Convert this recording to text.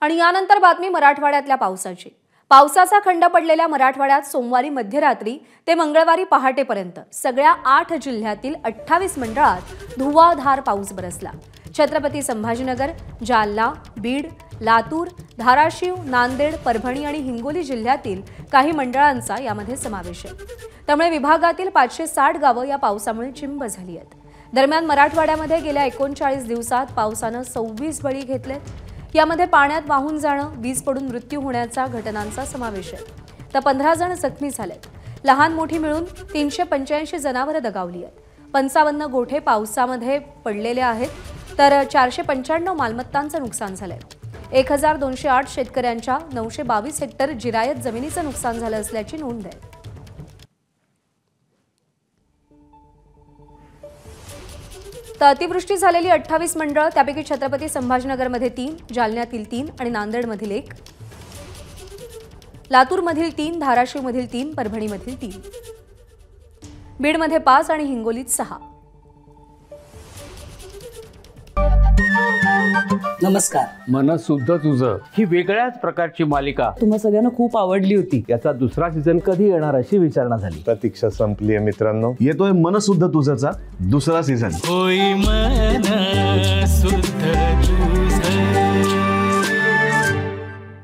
आणि यानंतर बातमी मराठवाड्यातल्या पावसाची। पावसाचा खंड पडलेल्या मराठवाड्यात सोमवारी मध्यरात्री ते मंगळवारी पहाटेपर्यंत सगळ्या 8 जिल्ह्यातील 28 मंडळात धुवाधार पाऊस बरसला। छत्रपती संभाजीनगर, जालना, बीड, लातूर, धाराशिव, नांदेड, परभणी आणि हिंगोली जिल्ह्यातील काही मंडळांचा यामध्ये समावेश आहे। त्यामुळे विभागातील 560 गावं या पावसामुळे चिंब झाली आहेत। दरम्यान मराठवाड्यामध्ये गेल्या 39 दिवसात पावसाने 26 बळी घेतलेत। यामध्ये पाण्यात वाहून जाणं, वीज पडून मृत्यू होण्याच्या घटनांचा समावेश आहे। तर 15 जण जखमी झालेत। लहान मोठी मिळून 385 जनावरं दगावली आहेत। 55 गोठे पावसामध्ये पडलेले आहेत, तर 495 मालमत्तांचं नुकसान झालंय। 1208 शेतकऱ्यांच्या 922 हेक्टर जिरायत जमिनीचं नुकसान झालं असल्याची नोंद आहे। तर अतिवृष्टी झालेली 28 मंडळ, त्यापैकी छत्रपती संभाजीनगरमध्ये 3, जालन्यातील 3 आणि नांदेडमधील 1, लातूरमधील 3, धाराशिवमधील 3, परभणीमधील 3, बीडमध्ये 5 आणि हिंगोलीत 6। नमस्कार। मन सुद्धा तुझं ही वेगळ्याच प्रकारची मालिका तुम्हा सगळ्यांना खूप आवडली होती। याचा दुसरा सीझन कधी येणार अशी विचारणा झाली। प्रतीक्षा संपलीये मित्रांनो, येतोय मन सुद्धा तुझाचा दुसरा सीझन। होई मन सुद्धा